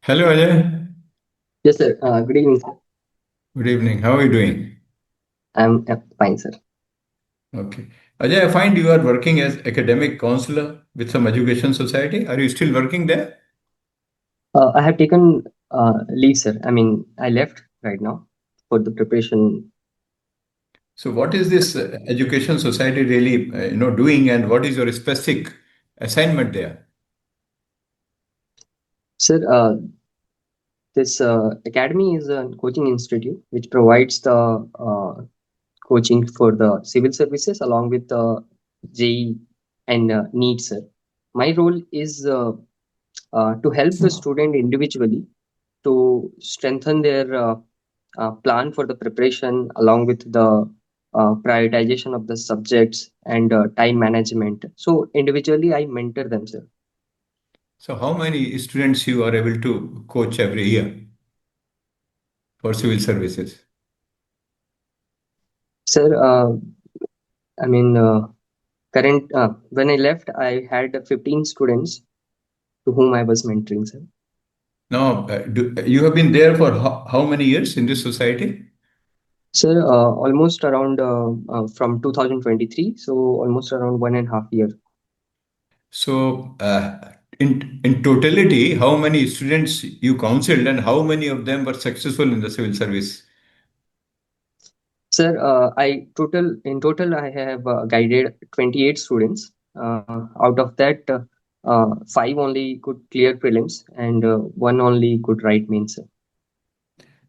Hello, Ajay. Yes, sir. Good evening, sir. Good evening. How are you doing? I'm fine, sir. Okay. Ajay, I find you are working as academic counselor with some education society. Are you still working there? I have taken leave, sir. I mean, I left right now for the preparation. So, what is this education society really, doing, and what is your specific assignment there? Sir, this academy is a coaching institute which provides the coaching for the civil services along with the JE and NEET, sir. My role is to help the student individually to strengthen their plan for the preparation along with the prioritization of the subjects and time management. So individually, I mentor them, sir. So, how many students you are able to coach every year for civil services? Sir, I mean, current when I left, I had 15 students to whom I was mentoring, sir. Now, you have been there for how many years in this society? Sir, almost around from 2023, so almost around 1.5 year. So, in totality, how many students you counseled and how many of them were successful in the civil service? Sir, I total in total I have guided 28 students. Out of that, five only could clear prelims and one only could write mains. Sir.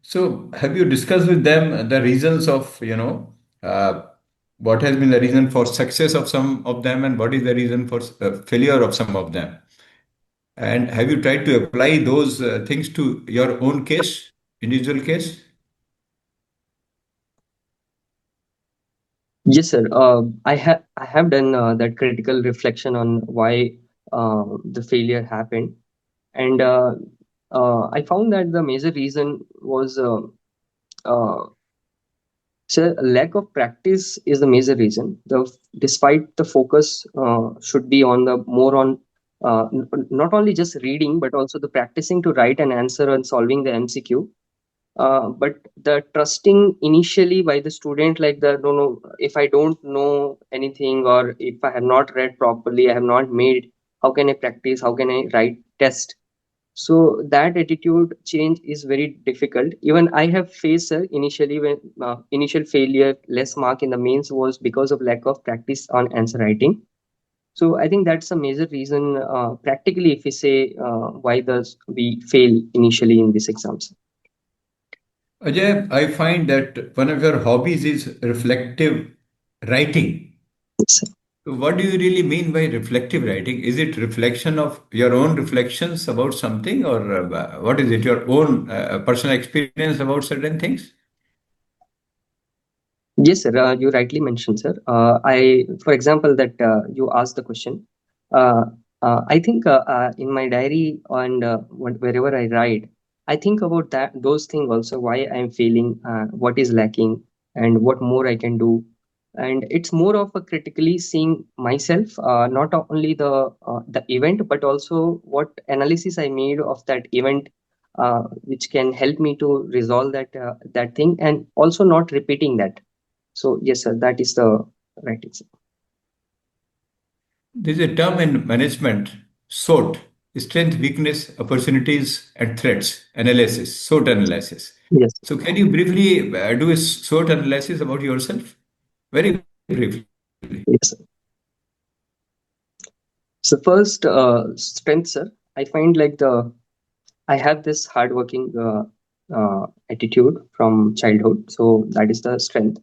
So, have you discussed with them the reasons of, what has been the reason for success of some of them and what is the reason for failure of some of them? And have you tried to apply those things to your own case, individual case? Yes, sir. I have done that critical reflection on why the failure happened, and I found that the major reason was uh, so lack of practice is the major reason. Despite the focus should be on the more on not only just reading but also the practicing to write an answer and solving the MCQ. But the trusting initially by the student, like the no, if I don't know anything or if I have not read properly, I have not made. How can I practice? How can I write test? So that attitude change is very difficult. Even I have faced initially when initial failure, less mark in the mains was because of lack of practice on answer writing. So I think that's a major reason, practically, if we say why does we fail initially in these exams. Ajay, I find that one of your hobbies is reflective writing. Yes. So what do you really mean by reflective writing? Is it reflection of your own reflections about something, or what is it? Your own personal experience about certain things? Yes, sir. You rightly mentioned, sir. For example, that you asked the question. Uh, I think in my diary and wherever I write, I think about that those things also. Why I'm failing, what is lacking, and what more I can do. And it's more of a critically seeing myself, not only the event, but also what analysis I made of that event, which can help me to resolve that thing, and also not repeating that. So yes, sir, that is the right answer. There's a term in management, SWOT, strength, weakness, opportunities, and threats analysis, SWOT analysis. Yes, So can you briefly do a SWOT analysis about yourself? Very briefly. yes, sir. So first, strength, sir. I find like I have this hardworking attitude from childhood, so that is the strength.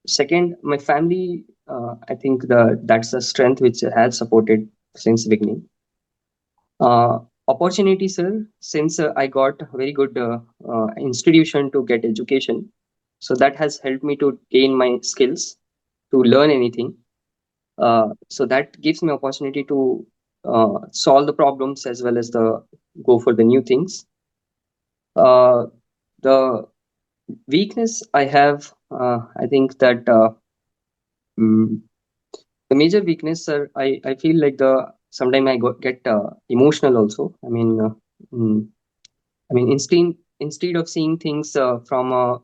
Second, my family. I think that's the strength which has supported since beginning. Uh, Opportunity, sir. Since I got a very good institution to get education, so that has helped me to gain my skills to learn anything. So that gives me opportunity to solve the problems as well as the go for the new things. Uh, the weakness I have, I think that mm, the major weakness, sir, I feel like the sometimes I get emotional also. I mean, I mean, instead of seeing things from a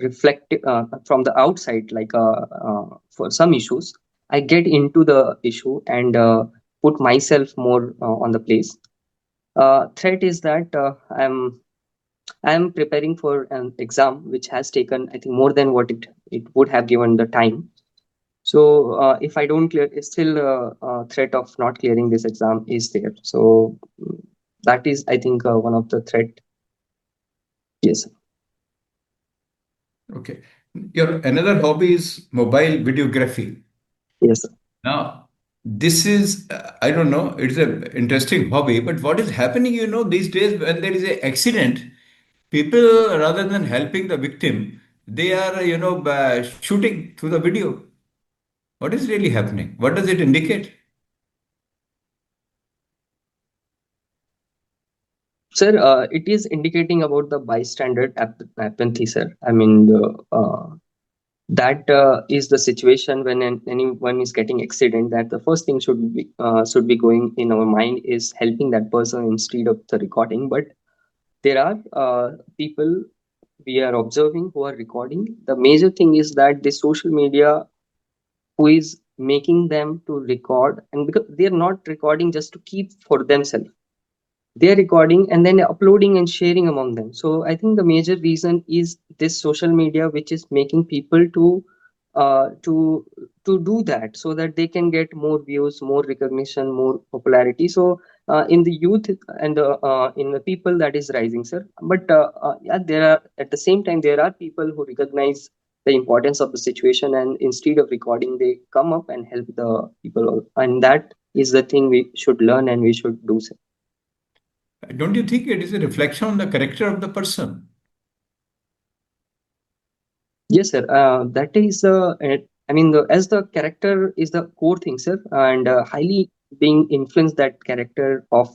reflective from the outside, like for some issues, I get into the issue and put myself more on the place. Threat is that I'm preparing for an exam which has taken, I think, more than what it would have given the time. So if I don't clear, it's still threat of not clearing this exam is there. So that is, I think, one of the threat. Yes. Okay. Your another hobby is mobile videography. Yes. Now, this is, I don't know, it's an interesting hobby, but what is happening, these days when there is an accident, people, rather than helping the victim, they are, shooting through the video. What is really happening? What does it indicate? Sir, it is indicating about the bystander apathy, sir. I mean, that is the situation when anyone is getting accident. That the first thing should be going in our mind is helping that person instead of the recording. But there are people we are observing who are recording. The major thing is that the social media who is making them to record, and because they are not recording just to keep for themselves, they're recording and then uploading and sharing among them. So I think the major reason is this social media which is making people uh, to do that so that they can get more views, more recognition, more popularity. So in the youth and in the people, that is rising, sir. But yeah, there are, at the same time, there are people who recognize the importance of the situation, and instead of recording, they come up and help the people, and that is the thing we should learn and we should do, sir. Don't you think it is a reflection on the character of the person? Yes, sir. That is, I mean, as the character is the core thing, sir, and highly being influenced that character of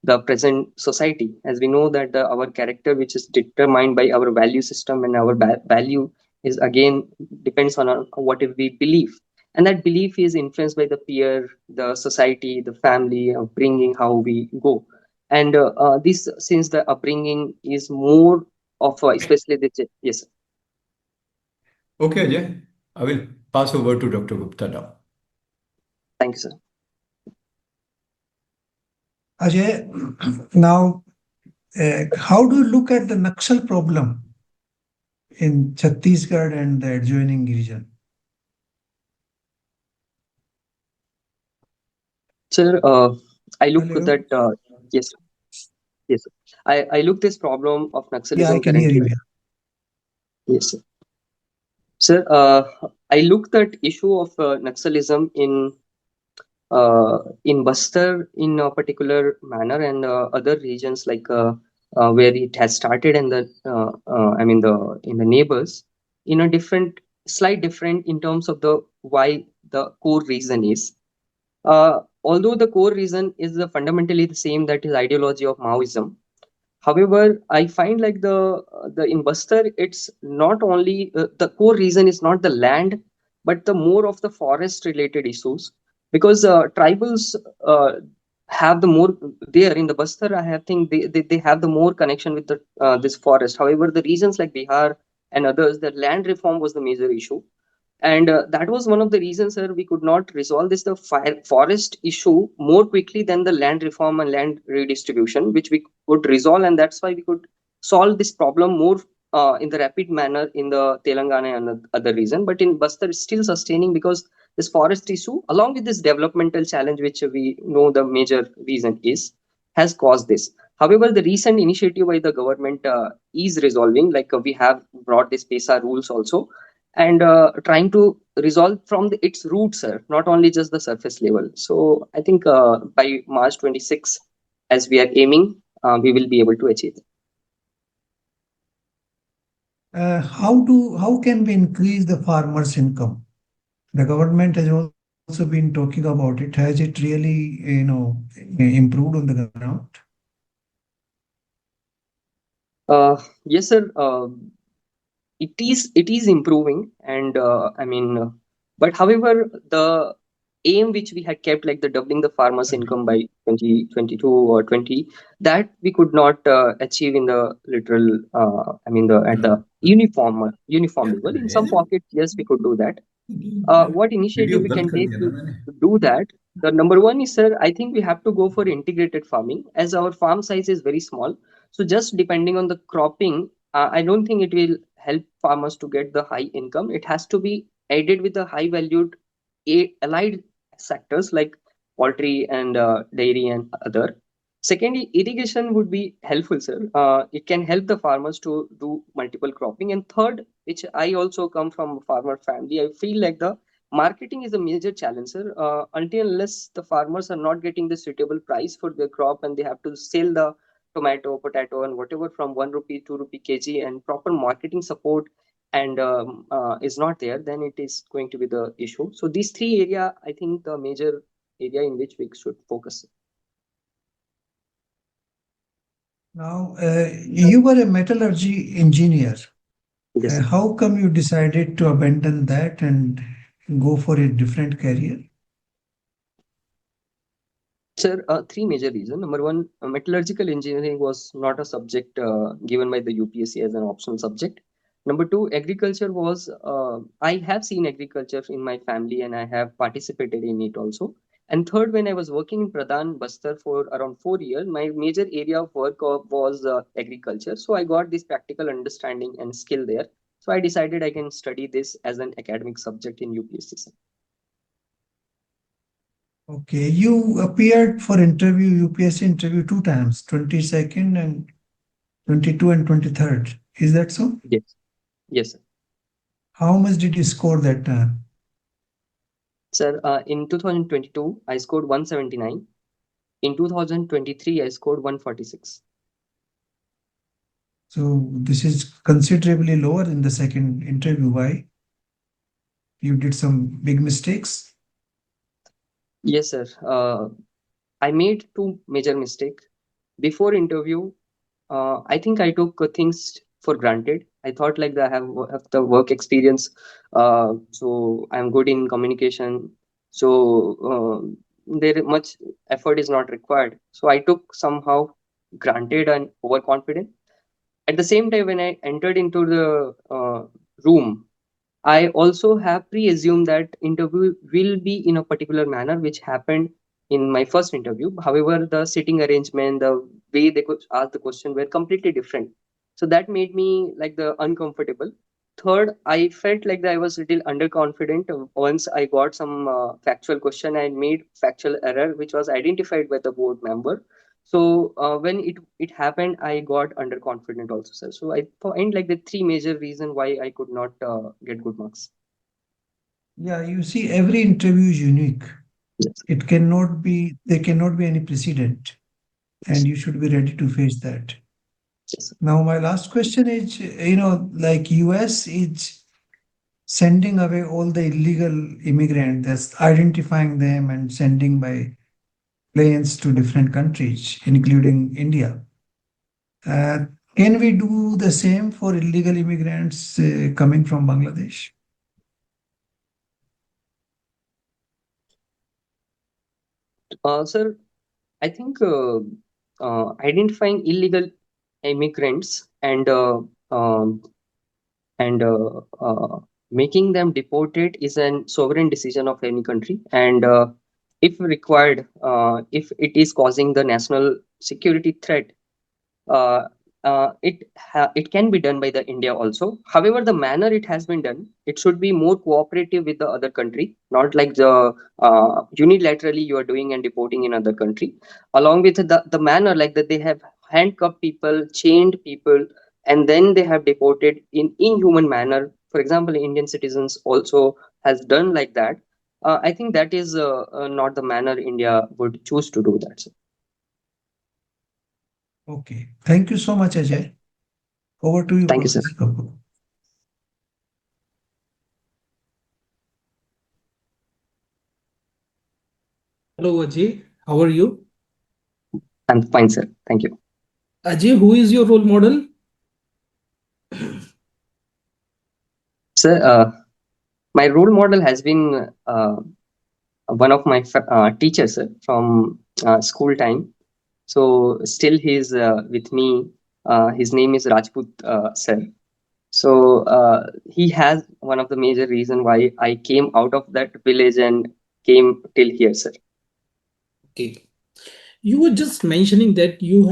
the present society. As we know that our character, which is determined by our value system, and our value is again depends on what if we believe, and that belief is influenced by the peer, the society, the family, upbringing, how we go, and this since the upbringing is more of especially the yes. Okay, Ajay, I will pass over to Dr. Gupta now. Thank you, sir. Ajay, now, how do you look at the Naxal problem in Chhattisgarh and the adjoining region? Sir, I look Hello? that yes, yes. I look this problem of Yeah, I Naxalism can hear you. currently. Yes, sir. Sir, I look that issue of Naxalism in Bastar in a particular manner, and other regions like where it has started, and the I mean the in the neighbors in a slight different in terms of the why the core reason is. Although the core reason is fundamentally the same, that is ideology of Maoism. However, I find like the in Bastar, it's not only the core reason is not the land, but the more of the forest related issues, because tribals have the more there in the Bastar. I have think they have the more connection with the this forest. However, the regions like Bihar and others, the land reform was the major issue, and that was one of the reasons, sir, we could not resolve this the forest issue more quickly than the land reform and land redistribution, which we could resolve, and that's why we could solve this problem more in the rapid manner in the Telangana and the other region. But in Bastar, it's still sustaining because this forest issue, along with this developmental challenge, which we know the major reason is, has caused this. However, the recent initiative by the government is resolving, like we have brought this PESA rules also, and trying to resolve from its roots, sir, not only just the surface level. So I think by March 26, as we are aiming, we will be able to achieve it. How can we increase the farmers' income? The government has also been talking about it. Has it really, improved on the ground? Yes, sir. It is improving, and I mean, but however, the aim which we had kept, like the doubling the farmers' income by 2022 or 20, that we could not achieve in the literal, the at the uniform level. In some pockets, yes, we could do that. What initiative video we बंद can कर take दिया ना to मैंने do that? The number one is, sir, I think we have to go for integrated farming, as our farm size is very small. So just depending on the cropping, I don't think it will help farmers to get the high income. It has to be aided with the high valued allied sectors like poultry and dairy and other. Secondly, irrigation would be helpful, sir. It can help the farmers to do multiple cropping. And third, which I also come from a farmer family, I feel like the marketing is a major challenge, sir. Until unless the farmers are not getting the suitable price for their crop and they have to sell the tomato, potato, and whatever from 1 rupee, 2 rupee kg, and proper marketing support and is not there, then it is going to be the issue. So these three area, I think, the major area in which we should focus. Now, you were a metallurgy engineer. Yes. How come you decided to abandon that and go for a different career? Sir, three major reasons. Number one, metallurgical engineering was not a subject given by the UPSC as an optional subject. Number two, agriculture was, I have seen agriculture in my family and I have participated in it also. And third, when I was working in Pradhan Bastar for around 4 years, my major area of work was agriculture. So I got this practical understanding and skill there. So I decided I can study this as an academic subject in UPSC. Okay, you appeared for interview, UPSC interview 2 times, 22nd and 22 and 23rd. Is that so? Yes. Yes, sir. How much did you score that time? Sir, in 2022, I scored 179. In 2023, I scored 146. So this is considerably lower in the second interview. Why? You did some big mistakes? Yes, sir. I made two major mistakes. Before interview, I think I took things for granted. I thought like that have the work experience, so I'm good in communication. So there much effort is not required. So I took somehow granted and overconfident. At the same time, when I entered into the room, I also have pre-assumed that interview will be in a particular manner, which happened in my first interview. However, the sitting arrangement, the way they could ask the question were completely different. So that made me like the uncomfortable. Third, I felt like that I was a little underconfident. Once I got some factual question, I made factual error, which was identified by the board member. So when it happened, I got underconfident also, sir. So I find like the three major reason why I could not get good marks. Yeah, you see, every interview is unique. Yes. There cannot be any precedent, and you should be ready to face that. Yes, sir. Now, my last question is, like US is sending away all the illegal immigrants, that's identifying them and sending by planes to different countries, including India. Uh, can we do the same for illegal immigrants coming from Bangladesh? Sir, I think identifying illegal immigrants um, and making them deported is an sovereign decision of any country. And if required, if it is causing the national security threat, uh, it can be done by the India also. However, the manner it has been done, it should be more cooperative with the other country, not like the unilaterally you are doing and deporting in other country. Along with the manner like that, they have handcuffed people, chained people, and then they have deported in inhuman manner. For example, Indian citizens also has done like that. I think that is not the manner India would choose to do that. Okay. Thank you so much, Ajay. Over to you, Thank you, sir. Professor Kapoor. Hello, Ajay. How are you? I'm fine, sir. Thank you. Ajay, who is your role model? Sir, my role model has been one of my teachers from school time. So still he's with me. His name is Rajput sir. So he has one of the major reason why I came out of that village and came till here, sir. Okay. You were just mentioning that you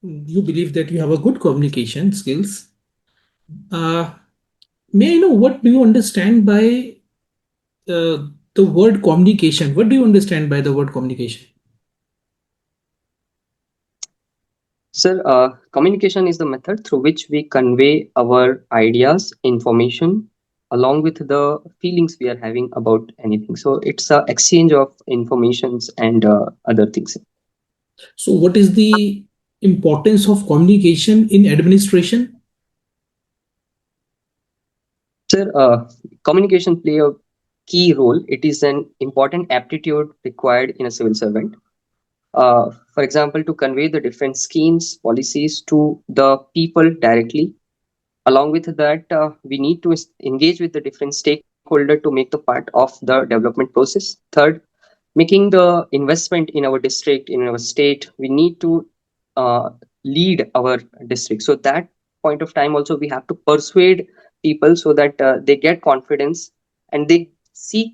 believe that you have a good communication skills. Uh, may I know what do you understand by the word communication? What do you understand by the word communication? Sir, communication is the method through which we convey our ideas, information, along with the feelings we are having about anything. So it's a exchange of informations and other things. So, what is the importance of communication in administration? Sir, communication play a key role. It is an important aptitude required in a civil servant. For example, to convey the different schemes, policies to the people directly. Along with that, we need to engage with the different stakeholder to make the part of the development process. Third, making the investment in our district, in our state, we need to uh, lead our district. So that point of time also we have to persuade people so that they get confidence and they see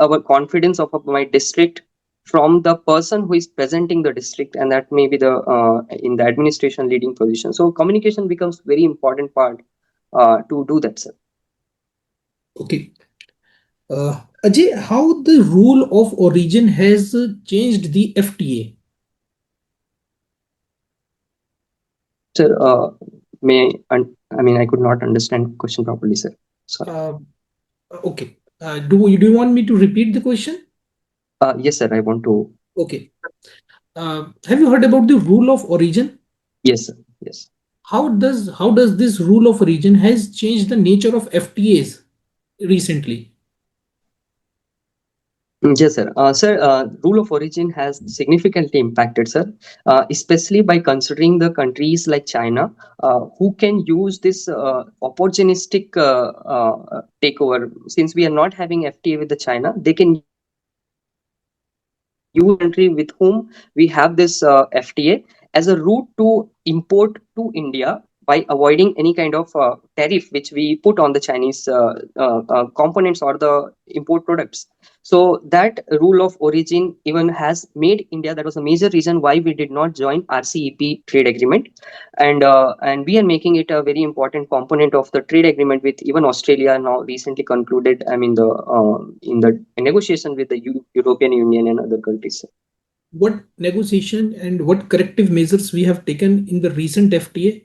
our confidence of my district from the person who is presenting the district, and that may be the in the administration leading position. So communication becomes very important part to do that, sir. Okay. Ajay, how the rule of origin has changed the FTA? Sir, I mean, I could not understand question properly, sir. Sorry. Okay. Do you want me to repeat the question? Yes, sir. I want to. Okay. Have you heard about the rule of origin? Yes, sir. Yes. How does this rule of origin has changed the nature of FTAs recently? Yes, sir. Sir, rule of origin has significantly impacted, sir, especially by considering the countries like China, who can use this opportunistic takeover. Since we are not having FTA with the China, they can use country with whom we have this FTA as a route to import to India by avoiding any kind of tariff which we put on the Chinese components or the import products. So that rule of origin even has made India. That was a major reason why we did not join RCEP trade agreement, and we are making it a very important component of the trade agreement with even Australia now recently concluded. I mean the in the negotiation with the European Union and other countries. What negotiation and what corrective measures we have taken in the recent FTA?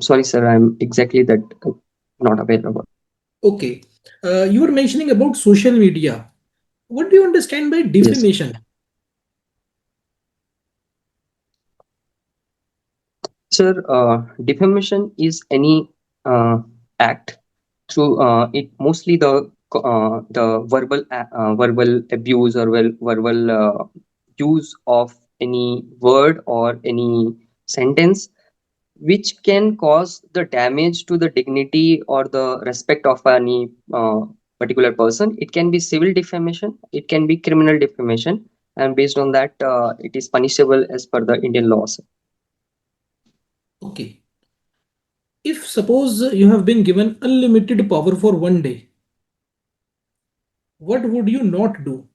Sorry, sir, I'm exactly that not aware about. Okay. You were mentioning about social media. What do you understand by Yes. defamation? Sir, defamation is any act through it mostly the verbal abuse or verbal use of any word or any sentence which can cause the damage to the dignity or the respect of any particular person. It can be civil defamation, it can be criminal defamation, and based on that, it is punishable as per the Indian laws. Okay. If suppose you have been given unlimited power for one day, what would you not do?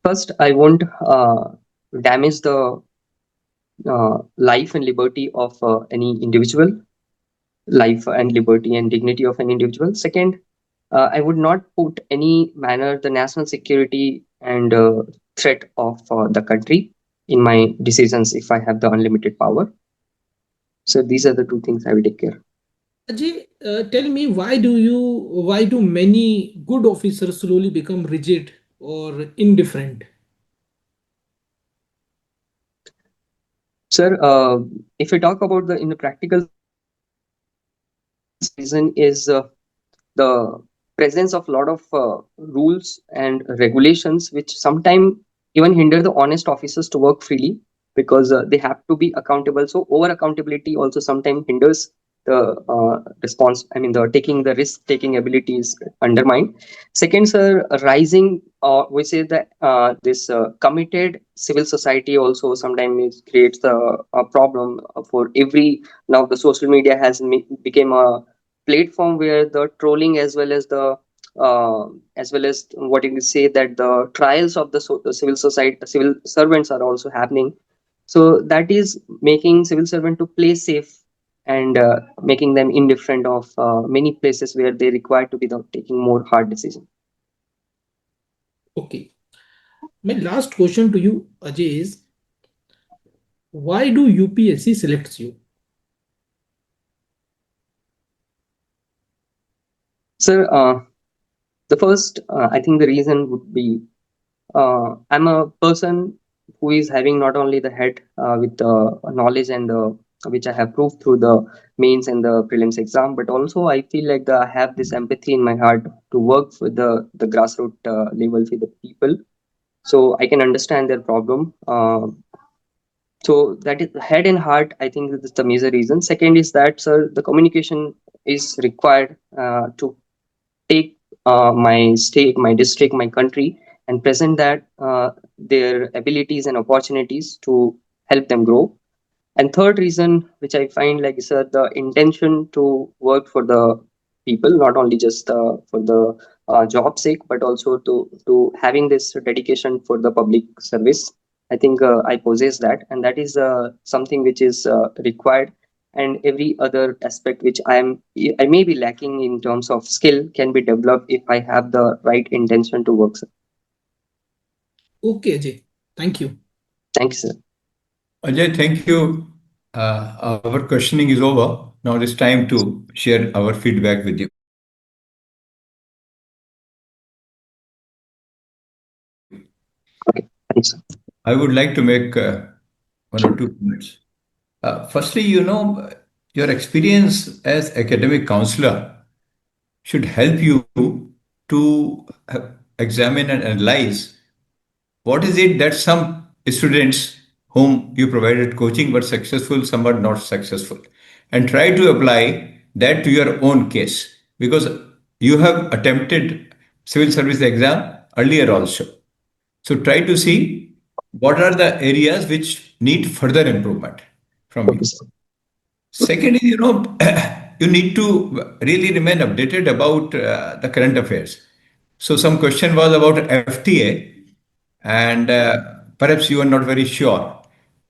First, I won't damage the life and liberty of any individual, life and liberty and dignity of an individual. Second, I would not put any manner the national security and threat of the country in my decisions if I have the unlimited power. So these are the two things I will take care. Ajay, tell me why do many good officers slowly become rigid or indifferent? Sir, if we talk about the in the practical reason is the presence of a lot of rules and regulations which sometimes even hinder the honest officers to work freely because they have to be accountable. So over accountability also sometimes hinders the response. I mean, the taking the risk taking ability is undermined. Second, sir, rising, we say that this committed civil society also sometimes creates a problem for every. Now the social media has become a platform where the trolling uh, as well as what you can say that the trials of the civil society civil servants are also happening. So that is making civil servant to play safe and making them indifferent of many places where they require to be taking more hard decisions. Okay. My last question to you, Ajay, is why do UPSC selects you? Sir, the first, I think the reason would be I'm a person who is having not only the head with the knowledge and which I have proved through the mains and the prelims exam, but also I feel like I have this empathy in my heart to work with the grassroots level with the people, so I can understand their problem. So that is head and heart. I think that is the major reason. Second is that, sir, the communication is required to take my state, my district, my country, and present that their abilities and opportunities to help them grow. And third reason, which I find like is the intention to work for the people, not only just for the job sake, but also to having this dedication for the public service. I think I possess that, and that is something which is required. And every other aspect which I may be lacking in terms of skill can be developed if I have the right intention to work, sir. Okay, Ajay. Thank you. Thank you, sir. Ajay, thank you. Our questioning is over. Now it is time to share our feedback with you. Okay, thanks, sir. I would like to make one or two comments. Firstly, your experience as academic counselor should help you to examine and analyze what is it that some students whom you provided coaching were successful, some were not successful, and try to apply that to your own case because you have attempted civil service exam earlier also. So try to see what are the areas which need further improvement from Okay, you. sir. Second is, you need to really remain updated about the current affairs. So some question was about FTA, and perhaps you are not very sure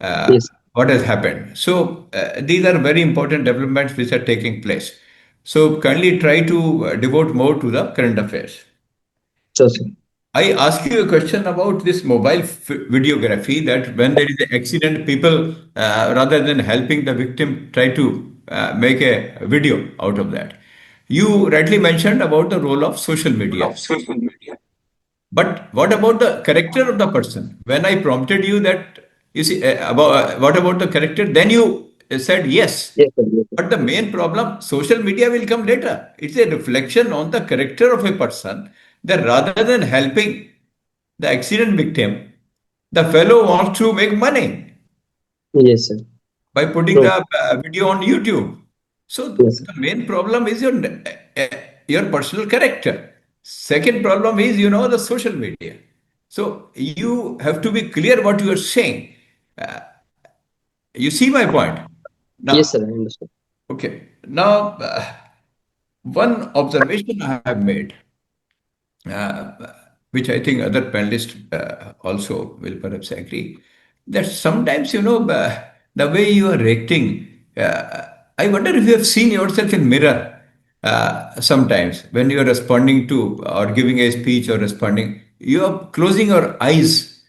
Yes, what has happened. So these are very important developments which are taking place. So kindly try to devote more to the current affairs. sure, sir. I ask you a question about this mobile videography that when there is an accident, people, rather than helping the victim, try to make a video out of that. You rightly mentioned about the role of social media. But what about the character of the person? When I prompted you that, you see, about what about the character? Then you said yes. Yes, sir. Yes, sir. But the main problem, social media will come later. It's a reflection on the character of a person that rather than helping the accident victim, the fellow wants to make money Yes, sir. by putting True. the video on YouTube. So Yes, sir. the main problem is your personal character. Second problem is the social media. So you have to be clear what you are saying. You see my point. Yes, Now, sir. I understand. okay. Now, one observation I have made, uh, which I think other panelists also will perhaps agree, that sometimes, the way you are reacting, I wonder if you have seen yourself in mirror sometimes when you are responding to or giving a speech or responding, you are closing your eyes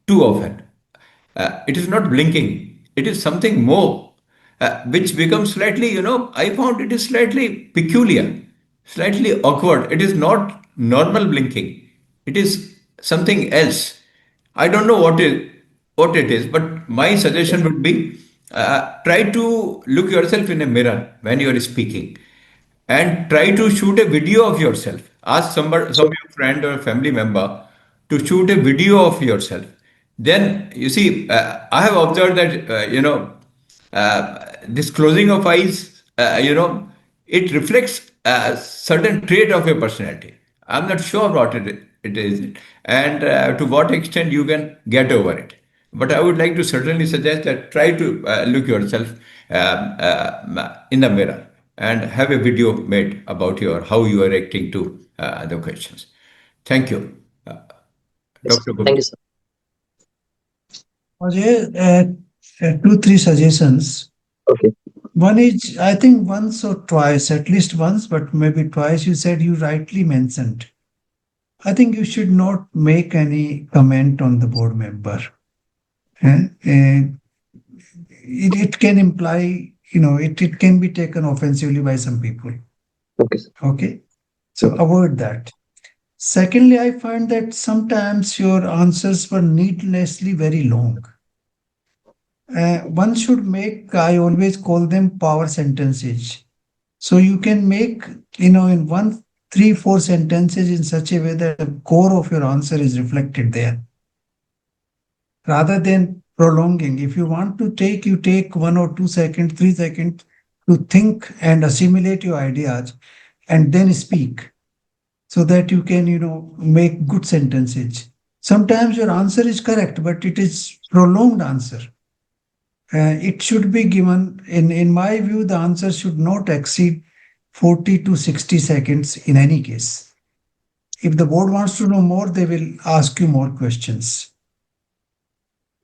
too often. It is not blinking. It is something more, which becomes slightly, I found it is slightly peculiar, slightly awkward. It is not normal blinking. It is something else. I don't know what it is, but my suggestion would be try to look yourself in a mirror when you are speaking and try to shoot a video of yourself. Ask somebody, Sure. some your friend or family member to shoot a video of yourself Then you see, I have observed that this closing of eyes, it reflects a certain trait of your personality. I'm not sure what it is, and to what extent you can get over it. But I would like to certainly suggest that try to look yourself in the mirror and have a video made about your how you are acting to the questions. Thank you, Yes. Dr. Thank you, Gupta. sir. Ajay, two, three suggestions. Okay. One is, I think once or twice, at least once, but maybe twice, you said you rightly mentioned. I think you should not make any comment on the board member. It can imply, it can be taken offensively by some people. Okay, sir. Okay. So avoid that. Secondly, I find that sometimes your answers were needlessly very long. One should make, I always call them power sentences. So you can make, in one, three, four sentences in such a way that the core of your answer is reflected there. Rather than prolonging, if you want to take, you take 1 or 2 seconds, 3 seconds to think and assimilate your ideas and then speak so that you can, make good sentences. Sometimes your answer is correct, but it is prolonged answer. It should be given, in my view, the answer should not exceed 40 to 60 seconds in any case. If the board wants to know more, they will ask you more questions.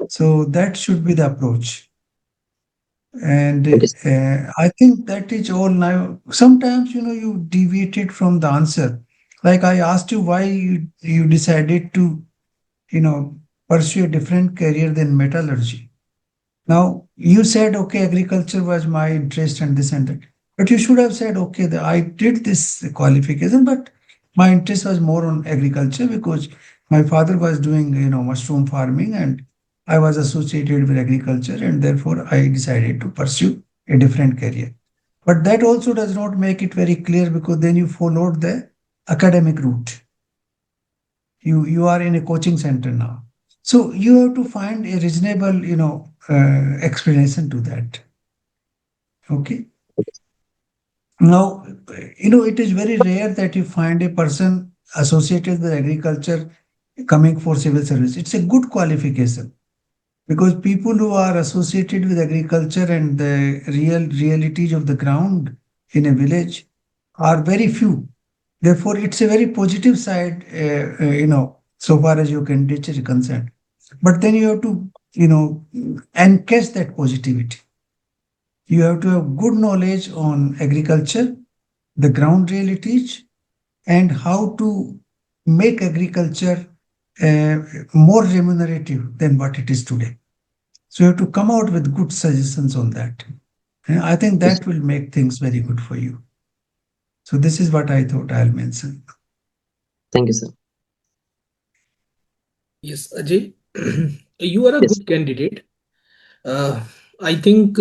So that should be the approach. And Okay, I think that is all now. Sometimes, you deviated from the answer. Like I asked you why you decided to, pursue a different career than metallurgy. Now, you said, okay, agriculture was my interest and this and that. But you should have said, okay, I did this qualification, but my interest was more on agriculture because my father was doing, mushroom farming and I was associated with agriculture and therefore I decided to pursue a different career. But that also does not make it very clear because then you followed the academic route. You are in a coaching center now. So you have to find a reasonable, explanation to that. Okay. Now, it is very rare that you find a person associated with agriculture coming for civil service. It's a good qualification because people who are associated with agriculture and the realities of the ground in a village are very few. Therefore, it's a very positive side, so far as your candidature is concerned. But then you have to, encash that positivity. You have to have good knowledge on agriculture, the ground realities, and how to make agriculture more remunerative than what it is today. So you have to come out with good suggestions on that. And I think yes. that will make things very good for you. So this is what I thought I'll mention. Thank you, sir. Yes, Ajay, you are a Yes. good candidate. Uh, I think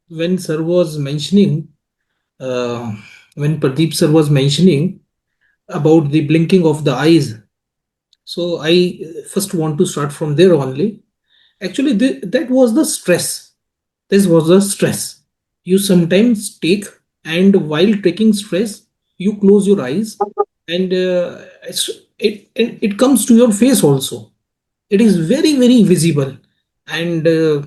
when sir was mentioning, uh, when Pradeep sir was mentioning about the blinking of the eyes, so I first want to start from there only. Actually, that was the stress. This was the stress. You sometimes take, and while taking stress, you close your eyes, and it comes to your face also. It is very very visible, and uh,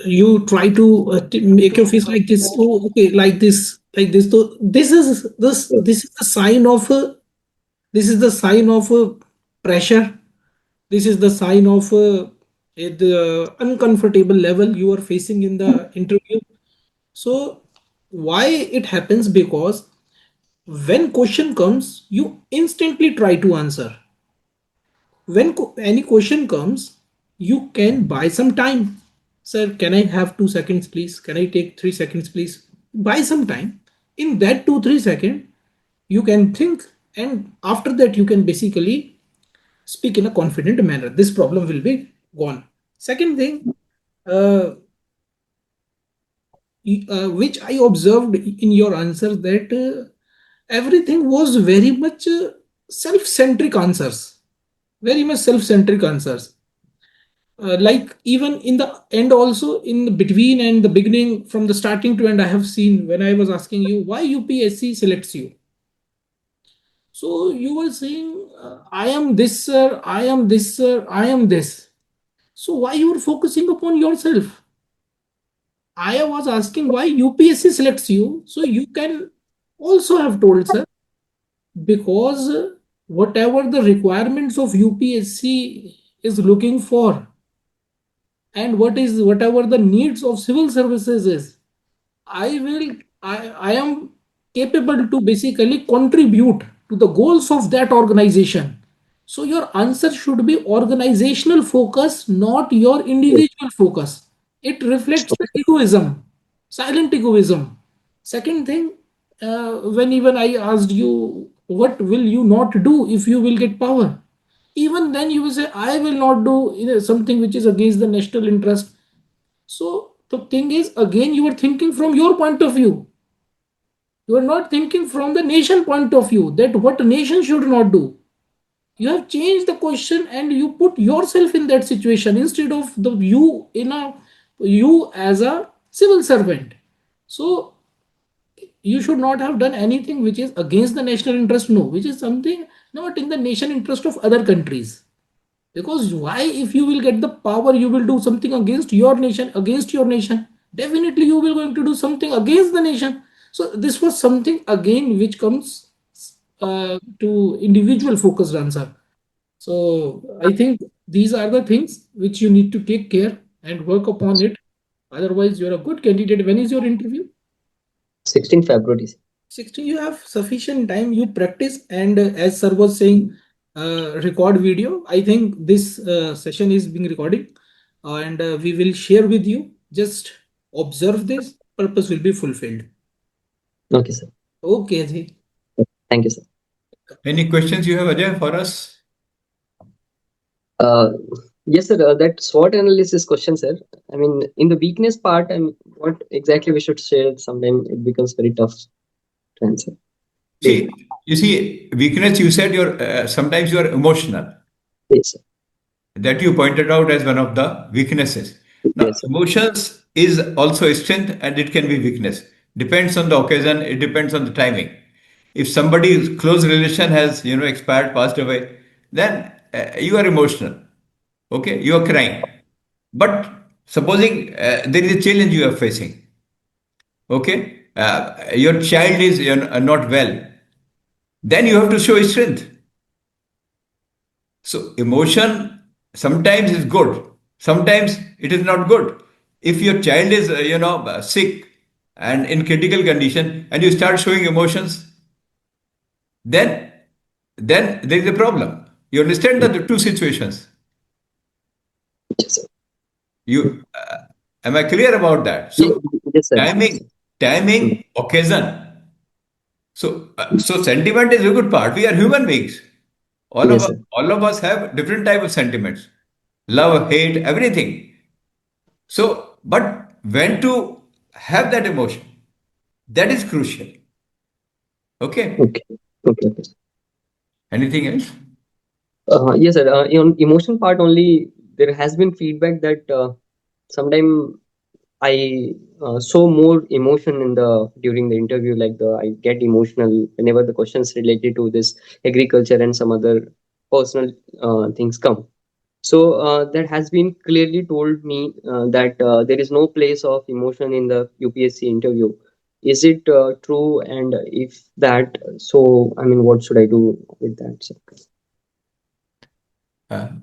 you try to make your face like this. Oh, okay, like this, like this. So this is the sign of this is the sign of pressure. This is the sign of the uncomfortable level you are facing in the interview. So why it happens? Because when question comes, you instantly try to answer. When any question comes, you can buy some time. Sir, can I have 2 seconds, please? Can I take 3 seconds, please? Buy some time. In that 2 3 seconds, you can think, and after that, you can basically speak in a confident manner. This problem will be gone. Second thing, uh, which I observed in your answer, that everything was very much self-centric answers. Very much self-centric answers. like even in the end also, in the between and the beginning, from the starting to end, I have seen when I was asking you why UPSC selects you. So you were saying, I am this, sir, I am this, sir, I am this. So why you are focusing upon yourself? I was asking why UPSC selects you. So you can also have told, sir, because whatever the requirements of UPSC is looking for, and whatever the needs of civil services is, I am capable to basically contribute to the goals of that organization. So your answer should be organizational focus, not your Yes. individual focus. It reflects the egoism, silent egoism. Second thing, when even I asked you, what will you not do if you will get power? Even then you will say, I will not do, something which is against the national interest. So the thing is, again, you are thinking from your point of view. You are not thinking from the nation point of view, that what nation should not do. You have changed the question and you put yourself in that situation instead of the you as a civil servant. So you should not have done anything which is against the national interest, no, which is something not in the nation interest of other countries. Because why, if you will get the power, you will do something against your nation, definitely you will going to do something against the nation. So this was something again which comes to individual focused answer. So I think these are the things which you need to take care and work upon it. Otherwise, you're a good candidate. When is your interview? 16 February. 16, you have sufficient time, you practice, and as sir was saying, record video. I think this session is being recording, and we will share with you. Just observe this, purpose will be fulfilled. Okay, sir. Okay, Ajay. Thank you, sir. Any questions you have, Ajay, for us? Uh, yes, sir. That SWOT analysis question, sir. I mean, in the weakness part, and what exactly we should share, sometimes it becomes very tough to answer. See, you see, weakness, you said sometimes you are emotional. Yes, sir. That you pointed out as one of the weaknesses. Now, Yes, sir. emotions is also a strength and it can be weakness. Depends on the occasion, it depends on the timing. If somebody's close relation has, expired, passed away, then you are emotional. Okay, you are crying. But supposing there is a challenge you are facing, okay, your child is not well, then you have to show strength. So emotion sometimes is good, sometimes it is not good. If your child is sick and in critical condition, and you start showing emotions, then there is a problem. You understand the two situations. Yes, sir. You am I clear about that? Yes, So yes, sir. Yes, timing, sir. Mm. timing, occasion. So sentiment is a good part. We are human beings. Yes, sir. All of us have different type of sentiments, love, hate, everything. So, but when to have that emotion, that is crucial. Okay. Okay. Okay. Okay. Anything else? Yes, sir. On emotion part only, there has been feedback that sometimes I show more emotion in the during the interview. Like I get emotional whenever the questions related to this agriculture and some other personal things come. So that has been clearly told me that there is no place of emotion in the UPSC interview. Is it true? And if that, so I mean, what should I do with that, sir?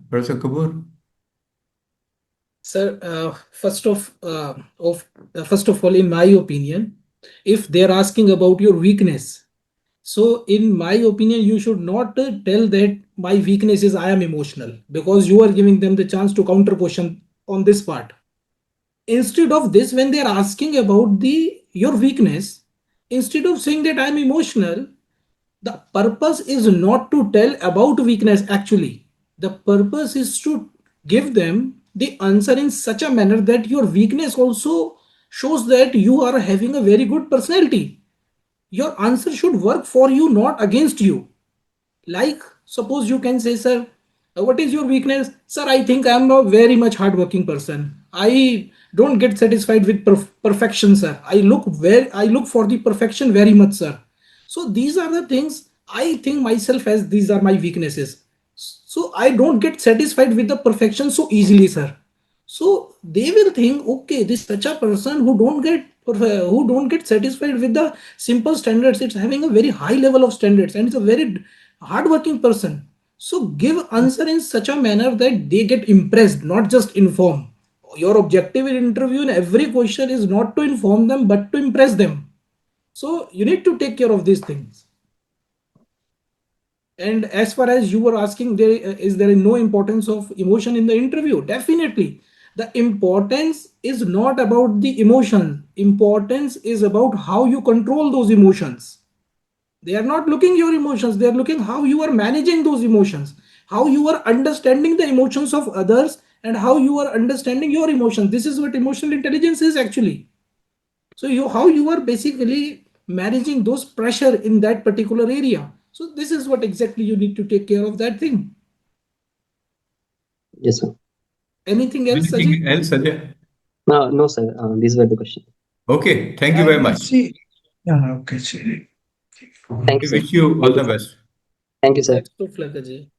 Professor Kapoor? Sir, first of all, in my opinion, if they're asking about your weakness, so in my opinion, you should not tell that my weakness is I am emotional, because you are giving them the chance to counter question on this part. Instead of this, when they are asking about the your weakness, instead of saying that I am emotional, the purpose is not to tell about weakness. Actually, the purpose is to give them the answer in such a manner that your weakness also shows that you are having a very good personality. Your answer should work for you, not against you. Like, suppose you can say, sir, What is your weakness? Sir, I think I'm a very much hardworking person. I don't get satisfied with perfection, sir. I look for the perfection very much, sir. So these are the things I think myself as these are my weaknesses. So I don't get satisfied with the perfection so easily, sir. So they will think, okay, this such a person who don't get satisfied with the simple standards. It's having a very high level of standards, and it's a very hardworking person. So give answer in such a manner that they get impressed, not just inform. Your objective in interview in every question is not to inform them, but to impress them. So you need to take care of these things. And as far as you were asking, is there no importance of emotion in the interview? Definitely. The importance is not about the emotion. Importance is about how you control those emotions. They are not looking your emotions. They are looking how you are managing those emotions, how you are understanding the emotions of others, and how you are understanding your emotions. This is what emotional intelligence is actually. So how you are basically managing those pressure in that particular area. So this is what exactly you need to take care of that thing. Yes, sir. Anything else, Ajay? Anything else, Ajay? No, sir. These were the questions. Okay, thank you I very will much. see. Yeah, okay, see. Thank We you, sir. wish you all Thank you, the sir. best. Thank you, sir. Best of luck, Ajay.